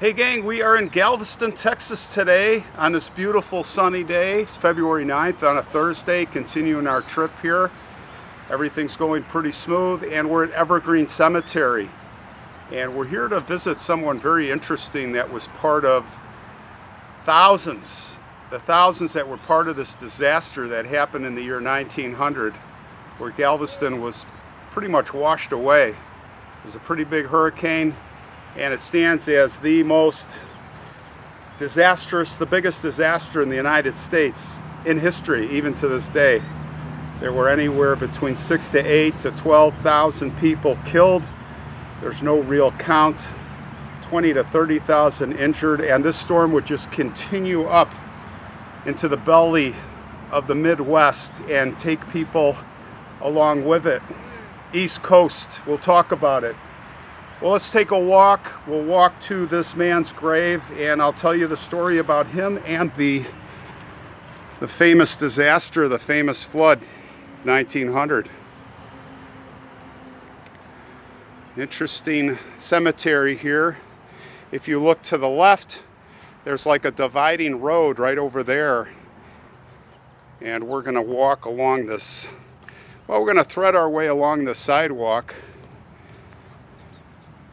Hey gang, we are in Galveston, Texas today on this beautiful sunny day. It's February 9th on a Thursday, continuing our trip here. Everything's going pretty smooth and we're at Evergreen Cemetery. And we're here to visit someone very interesting that was part of the thousands that were part of this disaster that happened in the year 1900, where Galveston was pretty much washed away. It was a pretty big hurricane, and it stands as the most disastrous, the biggest disaster in the United States in history, even to this day. There were anywhere between 6,000 to 8,000 to 12,000 people killed. There's no real count. 20,000 to 30,000 injured, and this storm would just continue up into the belly of the Midwest and take people along with it. East Coast, we'll talk about it. Well, let's take a walk. We'll walk to this man's grave, and I'll tell you the story about him and the famous disaster, the famous flood of 1900. Interesting cemetery here. If you look to the left, there's like a dividing road right over there, and we're going to walk along this. Well, we're going to thread our way along the sidewalk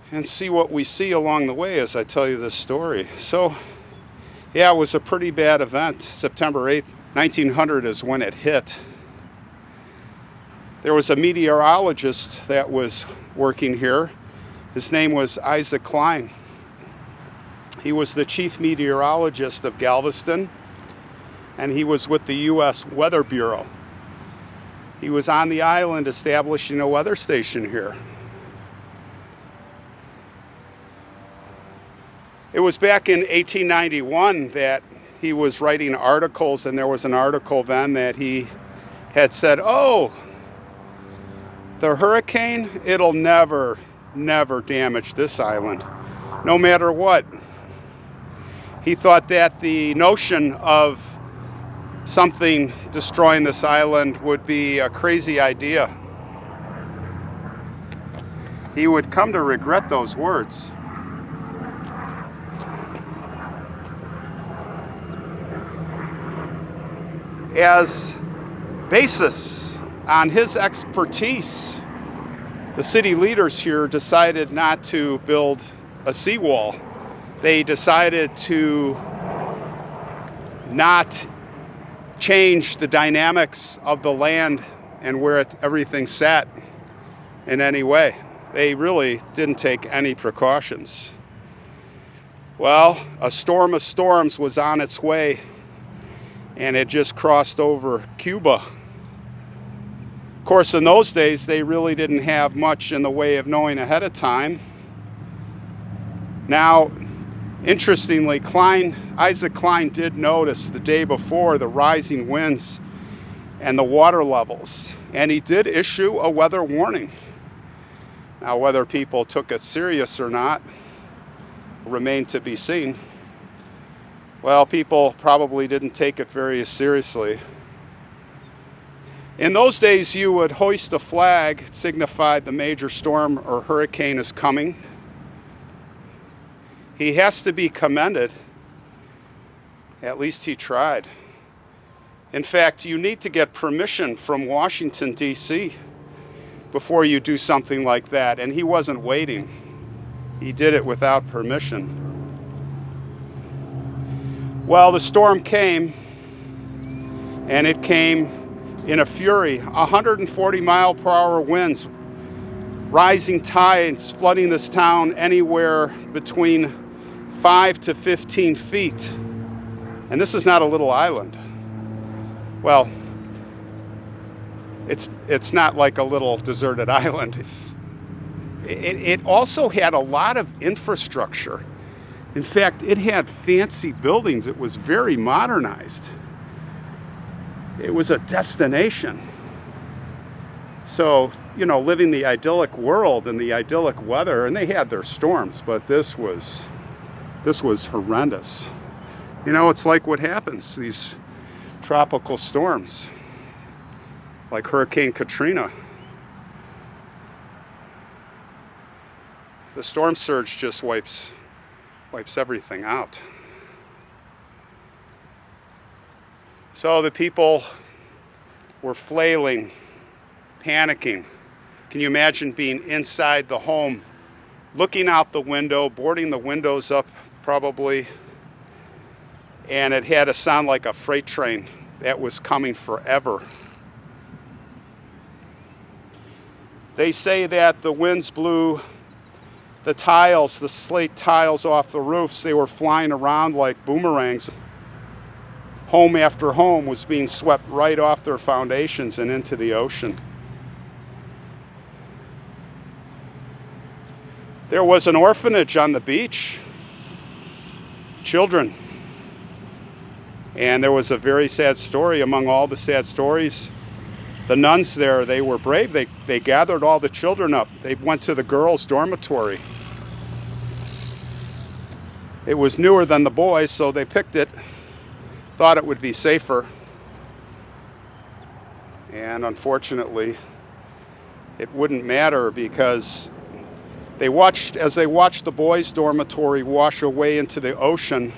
and see what we see along the way as I tell you this story. So, yeah, it was a pretty bad event. September 8th, 1900 is when it hit. There was a meteorologist that was working here. His name was Klein. He was the chief meteorologist of Galveston, and he was with the U.S. Weather Bureau. He was on the island establishing a weather station here. It was back in 1891 that he was writing articles, and there was an article then that he had said, oh, the hurricane, it'll never damage this island, no matter what. He thought that the notion of something destroying this island would be a crazy idea. He would come to regret those words. As basis on his expertise, the city leaders here decided not to build a seawall. They decided to not change the dynamics of the land and where everything sat in any way. They really didn't take any precautions. Well, a storm of storms was on its way, and it just crossed over Cuba. Of course, in those days, they really didn't have much in the way of knowing ahead of time. Now, interestingly, Isaac Klein did notice the day before the rising winds and the water levels, and he did issue a weather warning. Now, whether people took it serious or not remained to be seen. Well, people probably didn't take it very seriously. In those days, you would hoist a flag. It signified the major storm or hurricane is coming. He has to be commended. At least he tried. In fact, you need to get permission from Washington, D.C. before you do something like that, and he wasn't waiting. He did it without permission. Well, the storm came, and it came in a fury. 140-mile-per-hour winds, rising tides, flooding this town anywhere between 5 to 15 feet. And this is not a little island. Well, it's not like a little deserted island. It also had a lot of infrastructure. In fact, it had fancy buildings. It was very modernized. It was a destination. So, you know, living the idyllic world and the idyllic weather, and they had their storms, but this was horrendous. You know, it's like what happens, these tropical storms, like Hurricane Katrina. The storm surge just wipes Wipes everything out. So the people were flailing, panicking. Can you imagine being inside the home, looking out the window, boarding the windows up probably, and it had to sound like a freight train that was coming forever. They say that the winds blew the tiles, the slate tiles off the roofs. They were flying around like boomerangs. Home after home was being swept right off their foundations and into the ocean. There was an orphanage on the beach, children. And there was a very sad story among all the sad stories. The nuns there, they were brave. They gathered all the children up. They went to the girls' dormitory. It was newer than the boys, so they picked it, thought it would be safer. And unfortunately, it wouldn't matter, because as they watched the boys' dormitory wash away into the ocean,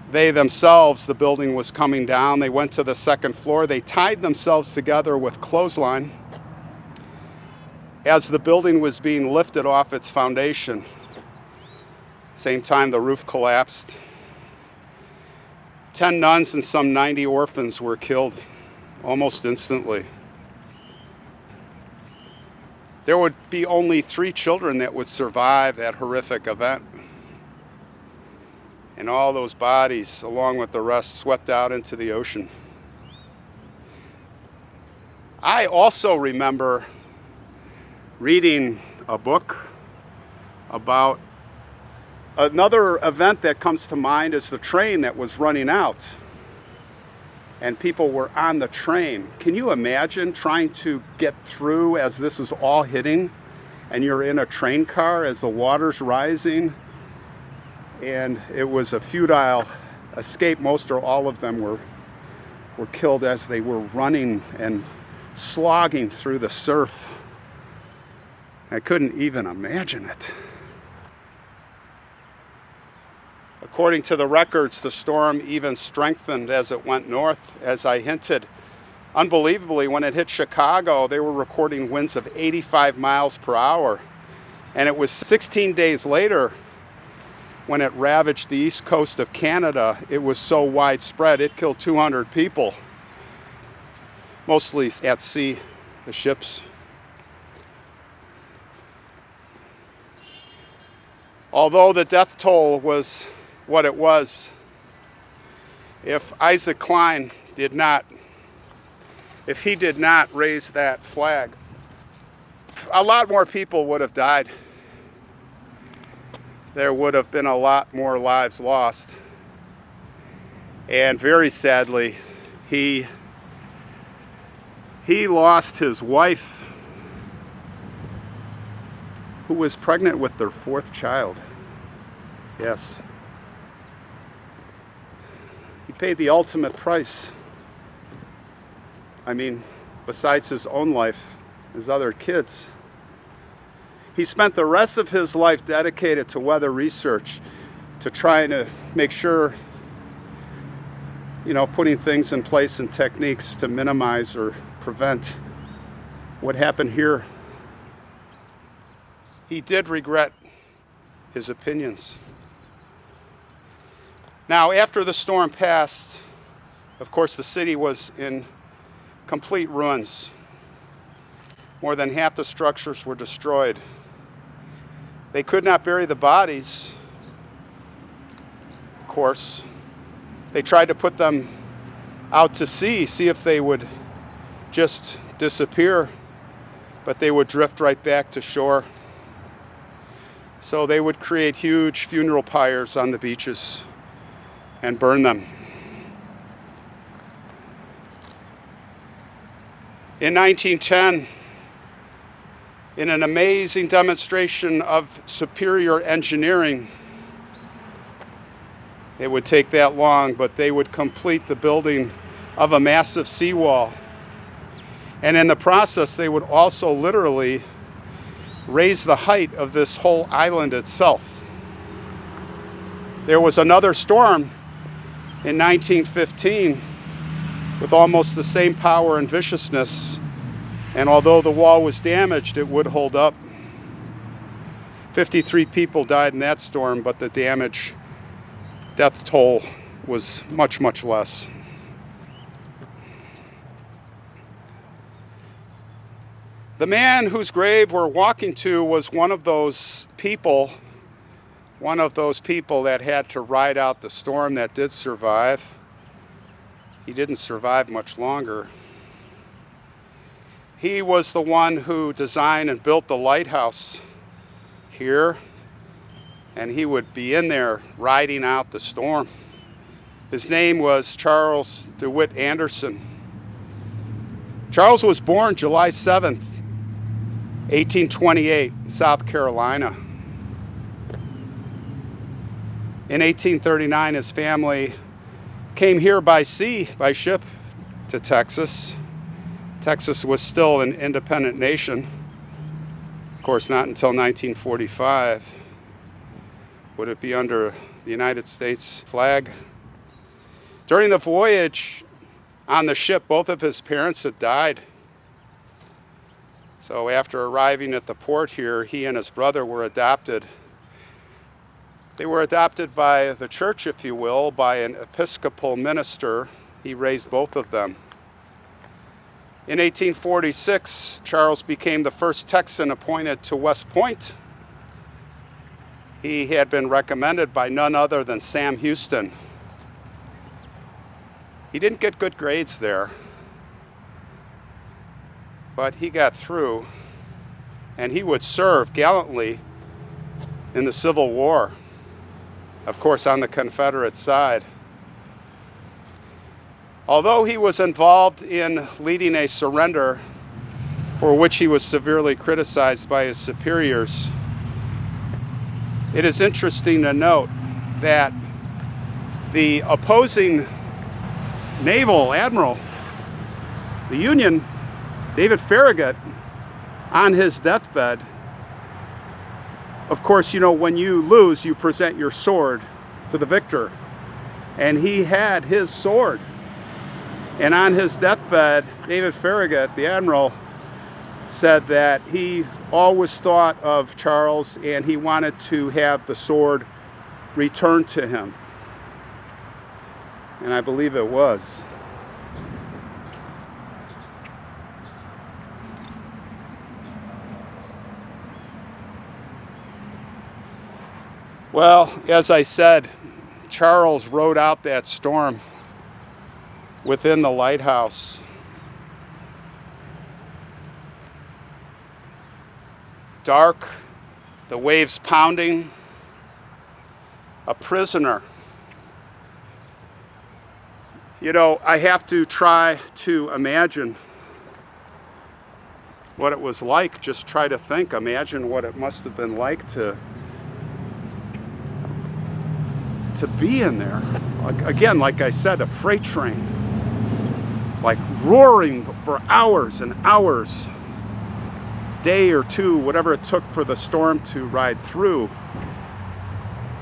they themselves, the building was coming down. They went to the second floor. They tied themselves together with clothesline as the building was being lifted off its foundation. Same time, the roof collapsed. 10 nuns and some 90 orphans were killed almost instantly. There would be only 3 children that would survive that horrific event. And all those bodies, along with the rest, swept out into the ocean. I also remember reading a book about another event that comes to mind is the train that was running out. And people were on the train. Can you imagine trying to get through as this is all hitting, and you're in a train car as the water's rising? And it was a futile escape. Most or all of them were killed as they were running and slogging through the surf. I couldn't even imagine it. According to the records, the storm even strengthened as it went north, as I hinted. Unbelievably, when it hit Chicago, they were recording winds of 85 miles per hour. And it was 16 days later, when it ravaged the east coast of Canada, it was so widespread, it killed 200 people, mostly at sea, the ships. Although the death toll was what it was, if Isaac Klein did not raise that flag, a lot more people would have died. There would have been a lot more lives lost. And very sadly, he lost his wife, who was pregnant with their 4th child. Yes. He paid the ultimate price. I mean, besides his own life, his other kids. He spent the rest of his life dedicated to weather research, to trying to make sure, putting things in place and techniques to minimize or prevent what happened here. He did regret his opinions. Now, after the storm passed, of course, the city was in complete ruins. More than half the structures were destroyed. They could not bury the bodies, of course. They tried to put them out to sea, see if they would just disappear, but they would drift right back to shore. So they would create huge funeral pyres on the beaches and burn them. In 1910, in an amazing demonstration of superior engineering, it would take that long, but they would complete the building of a massive seawall. And in the process, they would also literally raise the height of this whole island itself. There was another storm in 1915 with almost the same power and viciousness, and although the wall was damaged, it would hold up. 53 people died in that storm, but the death toll was much, much less. The man whose grave we're walking to was one of those people that had to ride out the storm that did survive. He didn't survive much longer. He was the one who designed and built the lighthouse here, and he would be in there riding out the storm. His name was Charles DeWitt Anderson. Charles was born July 7th, 1828, South Carolina. In 1839, his family came here by sea, by ship, to Texas. Texas was still an independent nation. Of course, not until 1945 would it be under the United States flag. During the voyage on the ship, both of his parents had died. So after arriving at the port here, he and his brother were adopted. They were adopted by the church, if you will, by an Episcopal minister. He raised both of them. In 1846, Charles became the first Texan appointed to West Point. He had been recommended by none other than Sam Houston. He didn't get good grades there, but he got through, and he would serve gallantly in the Civil War, of course on the Confederate side. Although he was involved in leading a surrender for which he was severely criticized by his superiors, it is interesting to note that the opposing naval admiral, the Union, David Farragut, on his deathbed, of course, you know, when you lose, you present your sword to the victor. And he had his sword. And on his deathbed, David Farragut, the admiral, said that he always thought of Charles and he wanted to have the sword returned to him. And I believe it was. Well, as I said, Charles rode out that storm within the lighthouse. Dark, the waves pounding, a prisoner. You know, I have to try to imagine what it was like, just try to think, imagine what it must have been like to be in there. Again, like I said, a freight train, like roaring for hours and hours, day or two, whatever it took for the storm to ride through.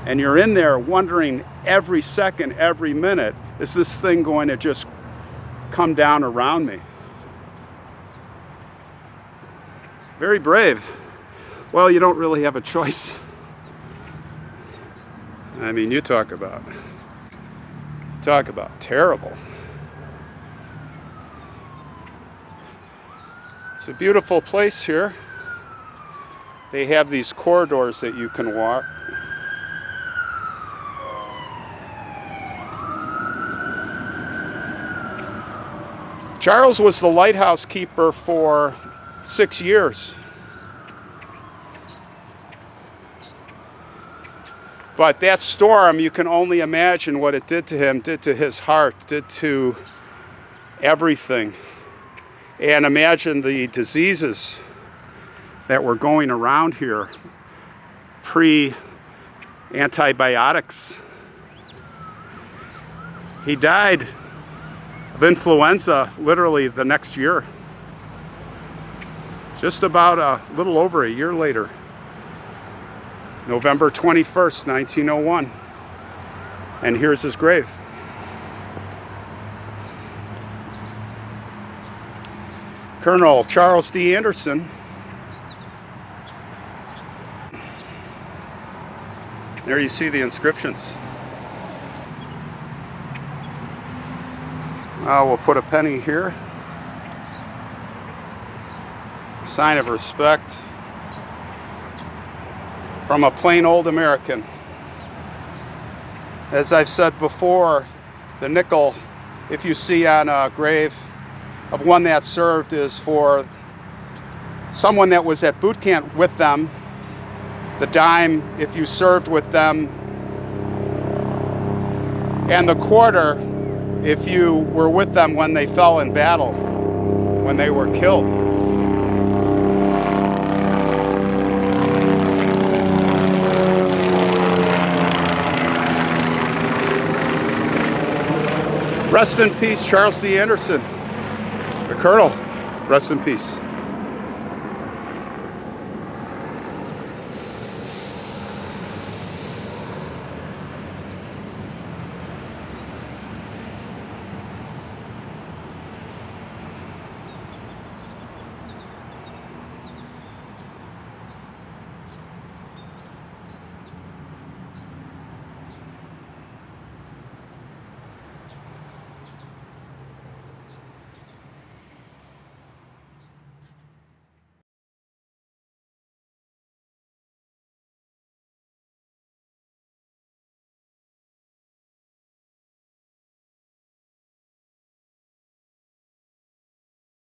And you're in there wondering every second, every minute, is this thing going to just come down around me? Very brave. Well, you don't really have a choice. I mean, you talk about terrible. It's a beautiful place here. They have these corridors that you can walk. Charles was the lighthouse keeper for 6 years. But that storm, you can only imagine what it did to him, did to his heart, did to everything. And imagine the diseases that were going around here pre-antibiotics. He died of influenza literally the next year. Just about a little over a year later. November 21st, 1901. And here's his grave. Colonel Charles D. Anderson. There you see the inscriptions. We'll put a penny here. Sign of respect from a plain old American. As I've said before, the nickel, if you see on a grave of one that served, is for someone that was at boot camp with them. The dime, if you served with them. And the quarter, if you were with them when they fell in battle, when they were killed. Rest in peace, Charles D. Anderson. The Colonel, rest in peace.